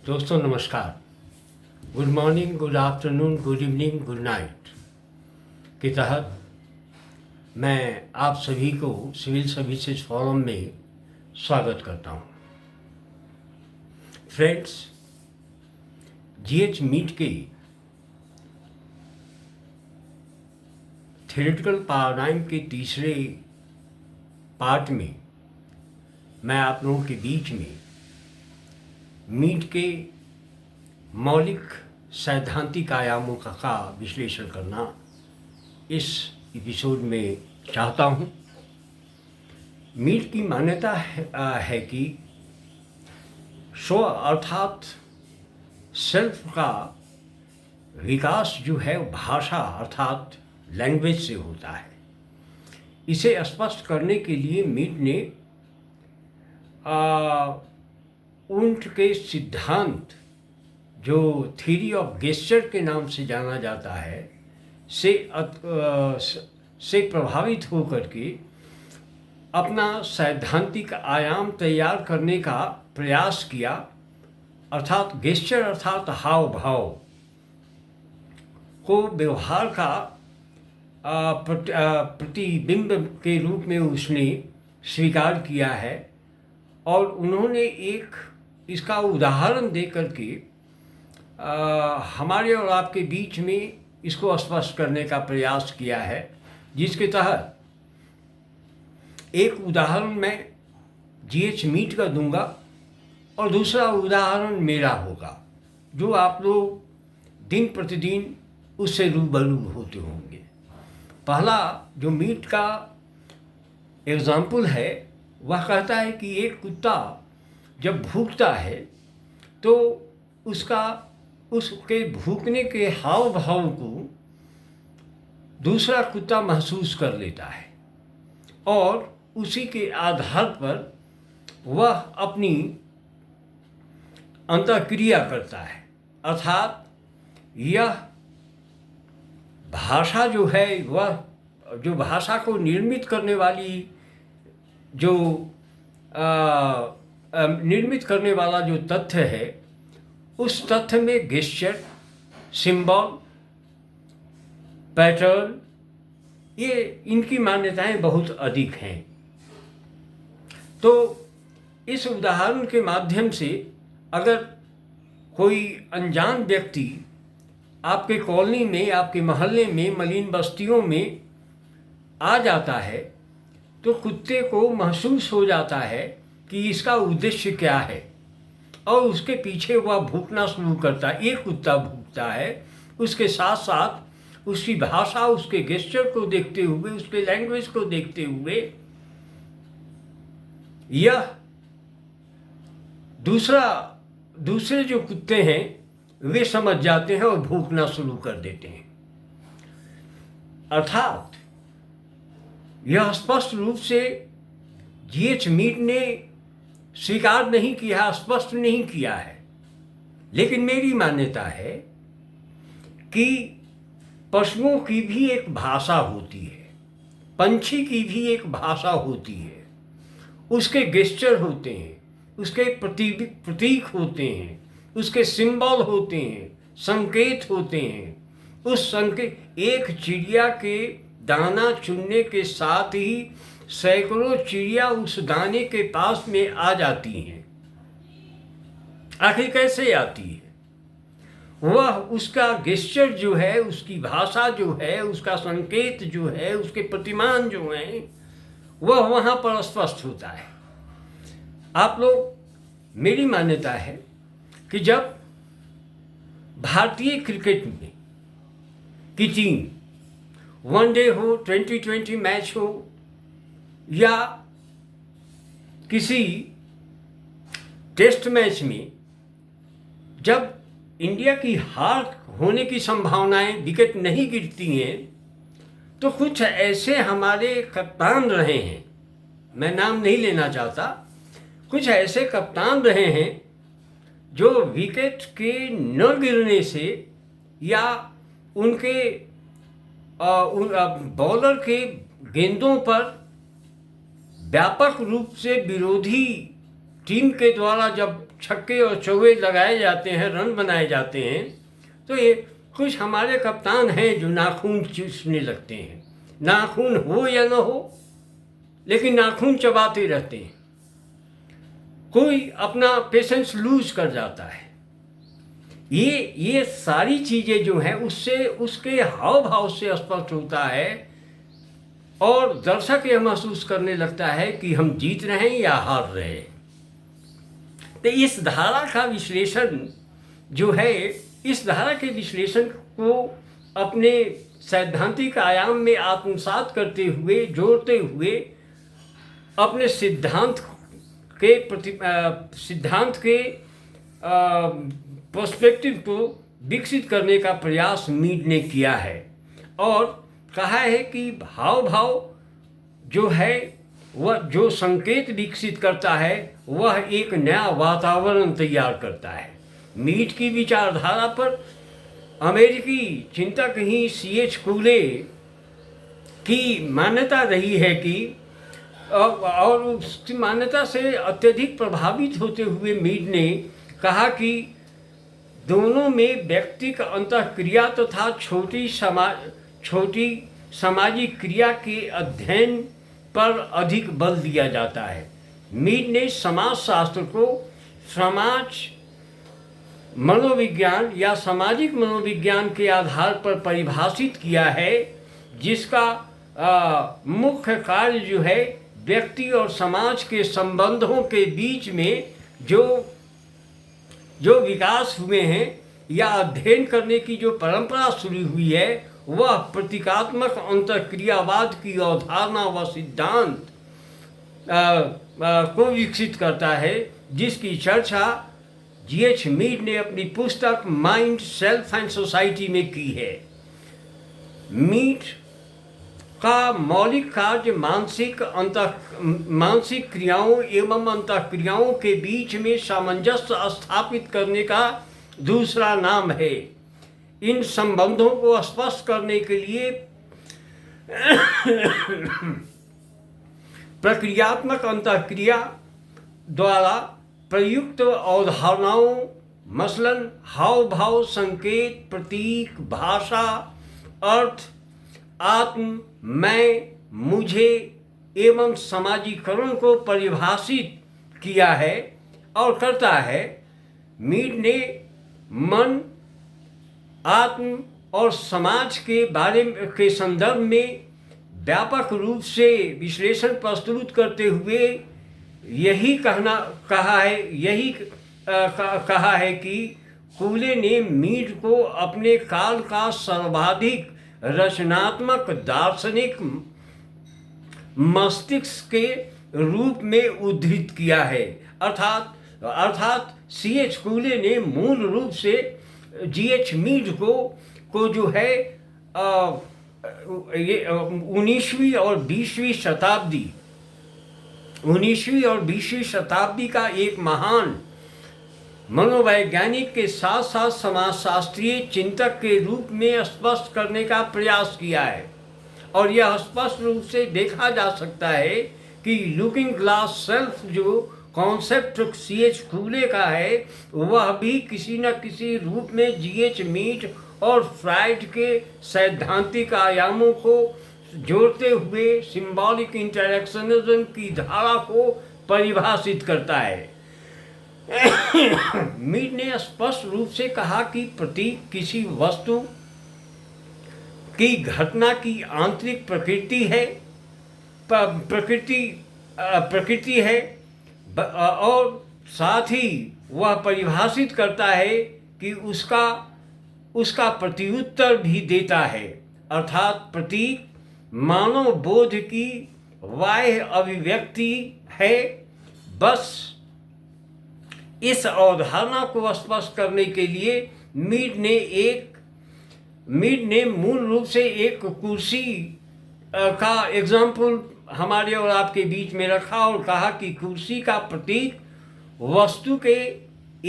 दोस्तों नमस्कार। Good morning, good afternoon, good evening, good night के तहत मैं आप सभी को सिविल सर्विसेज फोरम में स्वागत करता हूं। फ्रेंड्स, जीएच मीट के थ्योरेटिकल पैराडाइम के तीसरे पार्ट में मैं आप लोगों के बीच में मीट के मौलिक सैद्धांतिक आयामों का विश्लेषण करना इस एपिसोड में चाहता हूँ। मीट की मान्यता है कि स्व अर्थात सेल्फ का विकास जो है भाषा अर्थात लैंग्वेज से होता है। इसे स्पष्ट करने के लिए मीट ने ऊंट के सिद्धांत जो थ्योरी ऑफ गेस्चर के नाम से जाना जाता है से प्रभावित होकर के अपना सैद्धांतिक आयाम तैयार करने का प्रयास किया, अर्थात गेस्चर अर्थात हाव भाव को व्यवहार का प्रतिबिंब के रूप में उसने स्वीकार किया है। और उन्होंने एक इसका उदाहरण दे करके हमारे और आपके बीच में इसको स्पष्ट करने का प्रयास किया है, जिसके तहत एक उदाहरण मैं जीएच मीट का दूंगा और दूसरा उदाहरण मेरा होगा, जो आप लोग दिन प्रतिदिन उससे रूबरू होते होंगे। पहला जो मीट का एग्जाम्पल है वह कहता है कि एक कुत्ता जब भूखता है तो उसके भूखने के हाव भाव को दूसरा कुत्ता महसूस कर लेता है और उसी के आधार पर वह अपनी अंतःक्रिया करता है। अर्थात यह भाषा जो है, वह जो भाषा को निर्मित करने वाली निर्मित करने वाला जो तथ्य है, उस तथ्य में गेस्चर, सिंबल, पैटर्न, ये इनकी मान्यताएं बहुत अधिक हैं। तो इस उदाहरण के माध्यम से अगर कोई अनजान व्यक्ति आपके कॉलोनी में, आपके मोहल्ले में, मलिन बस्तियों में आ जाता है तो कुत्ते को महसूस हो जाता है कि इसका उद्देश्य क्या है और उसके पीछे वह भूखना शुरू करता है। एक कुत्ता भूखता है, उसके साथ साथ उसकी भाषा, उसके गेस्चर को देखते हुए, उसके लैंग्वेज को देखते हुए यह दूसरे जो कुत्ते हैं वे समझ जाते हैं और भूखना शुरू कर देते हैं। अर्थात यह स्पष्ट रूप से जीएच मीट ने स्वीकार नहीं किया, स्पष्ट नहीं किया है, लेकिन मेरी मान्यता है कि पशुओं की भी एक भाषा होती है, पंछी की भी एक भाषा होती है, उसके गेस्चर होते हैं, उसके प्रतीक होते हैं, उसके सिंबल होते हैं, संकेत होते हैं। उस संकेत, एक चिड़िया के दाना चुनने के साथ ही सैकड़ों चिड़िया उस दाने के पास में आ जाती हैं। आखिर कैसे आती है? वह उसका गेस्चर जो है, उसकी भाषा जो है, उसका संकेत जो है, उसके प्रतिमान जो हैं, वह वहाँ पर स्पष्ट होता है। आप लोग, मेरी मान्यता है कि जब भारतीय क्रिकेट में की टीम वनडे हो, 2020 मैच हो या किसी टेस्ट मैच में जब इंडिया की हार होने की संभावनाएं, विकेट नहीं गिरती हैं, तो कुछ ऐसे हमारे कप्तान रहे हैं, मैं नाम नहीं लेना चाहता, कुछ ऐसे कप्तान रहे हैं जो विकेट के न गिरने से या उनके बॉलर के गेंदों पर व्यापक रूप से विरोधी टीम के द्वारा जब छक्के और चौके लगाए जाते हैं, रन बनाए जाते हैं, तो ये कुछ हमारे कप्तान हैं जो नाखून चूसने लगते हैं। नाखून हो या न हो, लेकिन नाखून चबाते रहते हैं। कोई अपना पेशेंस लूज कर जाता है। ये सारी चीज़ें जो हैं उससे, उसके हाव भाव से स्पष्ट होता है और दर्शक यह महसूस करने लगता है कि हम जीत रहे हैं या हार रहे हैं। तो इस धारा का विश्लेषण जो है, इस धारा के विश्लेषण को अपने सैद्धांतिक आयाम में आत्मसात करते हुए, जोड़ते हुए अपने सिद्धांत के पर्सपेक्टिव को विकसित करने का प्रयास मीड ने किया है और कहा है कि भाव भाव जो है वह जो संकेत विकसित करता है वह एक नया वातावरण तैयार करता है। मीड की विचारधारा पर अमेरिकी चिंतक ही C.H. कूले की मान्यता रही है कि और उसकी मान्यता से अत्यधिक प्रभावित होते हुए मीड ने कहा कि दोनों में व्यक्तिक अंतःक्रिया तथा छोटी सामाजिक क्रिया के अध्ययन पर अधिक बल दिया जाता है। मीड ने समाजशास्त्र को समाज मनोविज्ञान या सामाजिक मनोविज्ञान के आधार पर परिभाषित किया है, जिसका मुख्य कार्य जो है व्यक्ति और समाज के संबंधों के बीच में जो विकास हुए हैं या अध्ययन करने की जो परंपरा शुरू हुई है वह प्रतीकात्मक अंतःक्रियावाद की अवधारणा व सिद्धांत को विकसित करता है, जिसकी चर्चा G.H. मीड ने अपनी पुस्तक माइंड, सेल्फ एंड सोसाइटी में की है। मीड का मौलिक कार्य मानसिक क्रियाओं एवं अंतःक्रियाओं के बीच में सामंजस्य स्थापित करने का दूसरा नाम है। इन संबंधों को स्पष्ट करने के लिए प्रक्रियात्मक अंतःक्रिया द्वारा प्रयुक्त अवधारणाओं मसलन हाव भाव, संकेत, प्रतीक, भाषा, अर्थ, आत्म, मैं, मुझे एवं समाजीकरण को परिभाषित किया है और करता है। मीड ने मन, आत्म और समाज के बारे के संदर्भ में व्यापक रूप से विश्लेषण प्रस्तुत करते हुए यही कहा है कि कूले ने मीड को अपने काल का सर्वाधिक रचनात्मक दार्शनिक मस्तिष्क के रूप में उद्धृत किया है। अर्थात C.H. कूले ने मूल रूप से G.H. मीड को जो है ये 19वीं और 20वीं शताब्दी का एक महान मनोवैज्ञानिक के साथ साथ समाजशास्त्रीय चिंतक के रूप में स्पष्ट करने का प्रयास किया है। और यह स्पष्ट रूप से देखा जा सकता है कि लुकिंग ग्लास सेल्फ जो कॉन्सेप्ट C.H. कूले का है वह भी किसी न किसी रूप में G.H. मीड और फ्राइड के सैद्धांतिक आयामों को जोड़ते हुए सिंबॉलिक इंटरेक्शनिज्म की धारा को परिभाषित करता है। मीड ने स्पष्ट रूप से कहा कि प्रतीक किसी वस्तु की घटना की आंतरिक प्रकृति है और साथ ही वह परिभाषित करता है कि उसका प्रत्युत्तर भी देता है। अर्थात प्रतीक मानव बोध की बाह्य अभिव्यक्ति है। बस इस अवधारणा को स्पष्ट करने के लिए मीड ने मूल रूप से एक कुर्सी का एग्जाम्पल हमारे और आपके बीच में रखा और कहा कि कुर्सी का प्रतीक वस्तु के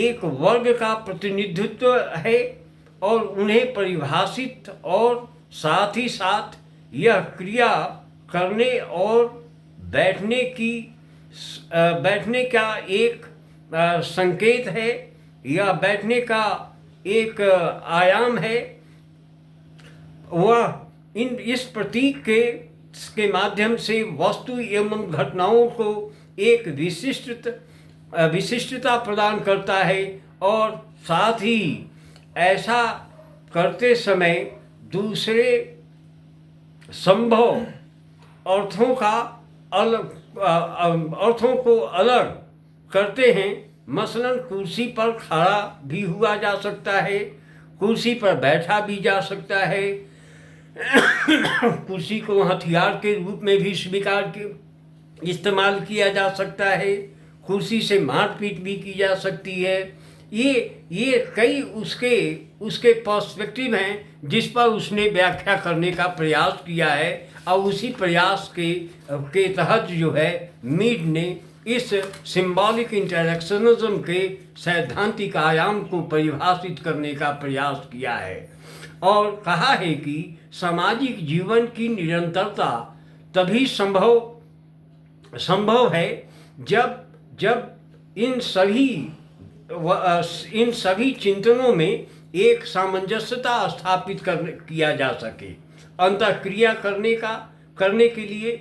एक वर्ग का प्रतिनिधित्व है और उन्हें परिभाषित और साथ ही साथ यह क्रिया करने और बैठने का एक संकेत है या बैठने का एक आयाम है। वह इस प्रतीक के माध्यम से वस्तु एवं घटनाओं को एक विशिष्टता प्रदान करता है और साथ ही ऐसा करते समय दूसरे संभव अर्थों को अलग करते हैं। मसलन कुर्सी पर खड़ा भी हुआ जा सकता है, कुर्सी पर बैठा भी जा सकता है, कुर्सी को हथियार के रूप में भी इस्तेमाल किया जा सकता है, कुर्सी से मारपीट भी की जा सकती है। ये कई उसके पर्सपेक्टिव हैं जिस पर उसने व्याख्या करने का प्रयास किया है और उसी प्रयास के तहत जो है मीड ने इस सिंबॉलिक इंटरेक्शनिज्म के सैद्धांतिक आयाम को परिभाषित करने का प्रयास किया है और कहा है कि सामाजिक जीवन की निरंतरता तभी संभव है जब इन सभी चिंतनों में एक सामंजस्यता स्थापित किया जा सके। अंतःक्रिया करने के लिए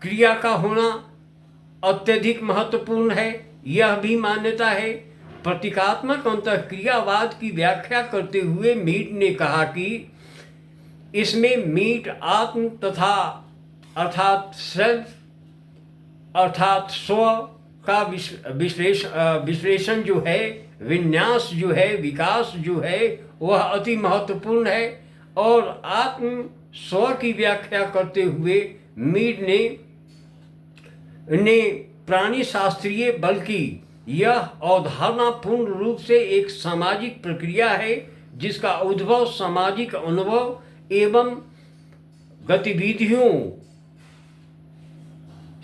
क्रिया का होना अत्यधिक महत्वपूर्ण है, यह भी मान्यता है। प्रतीकात्मक अंतःक्रियावाद की व्याख्या करते हुए मीड ने कहा कि इसमें मीड आत्म तथा अर्थात स्व का विश्लेषण जो है, विन्यास जो है, विकास जो है वह अति महत्वपूर्ण है। और आत्म स्व की व्याख्या करते हुए मीड ने प्राणी शास्त्रीय बल्कि यह अवधारणा पूर्ण रूप से एक सामाजिक प्रक्रिया है जिसका उद्भव सामाजिक अनुभव एवं गतिविधियों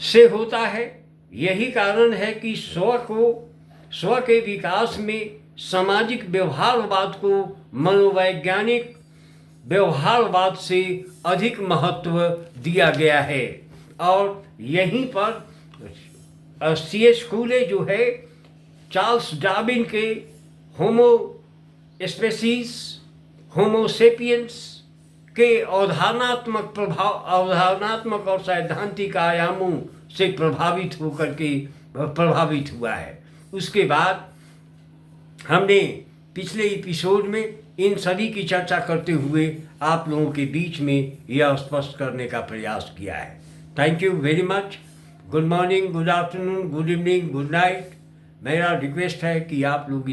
से होता है। यही कारण है कि स्व के विकास में सामाजिक व्यवहारवाद को मनोवैज्ञानिक व्यवहारवाद से अधिक महत्व दिया गया है। और यहीं पर C.S. कूले जो है चार्ल्स डार्विन के होमो स्पेसीज होमोसेपियंस के अवधारणात्मक और सैद्धांतिक आयामों से प्रभावित हुआ है। उसके बाद हमने पिछले एपिसोड में इन सभी की चर्चा करते हुए आप लोगों के बीच में यह स्पष्ट करने का प्रयास किया है। Thank you very much. Good morning, good afternoon, good evening, good night. मेरा रिक्वेस्ट है कि आप लोग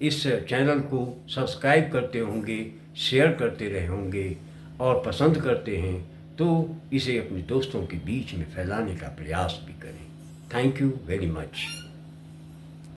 इस चैनल को सब्सक्राइब करते होंगे, शेयर करते रहे होंगे और पसंद करते हैं तो इसे अपने दोस्तों के बीच में फैलाने का प्रयास भी करें। Thank you very much.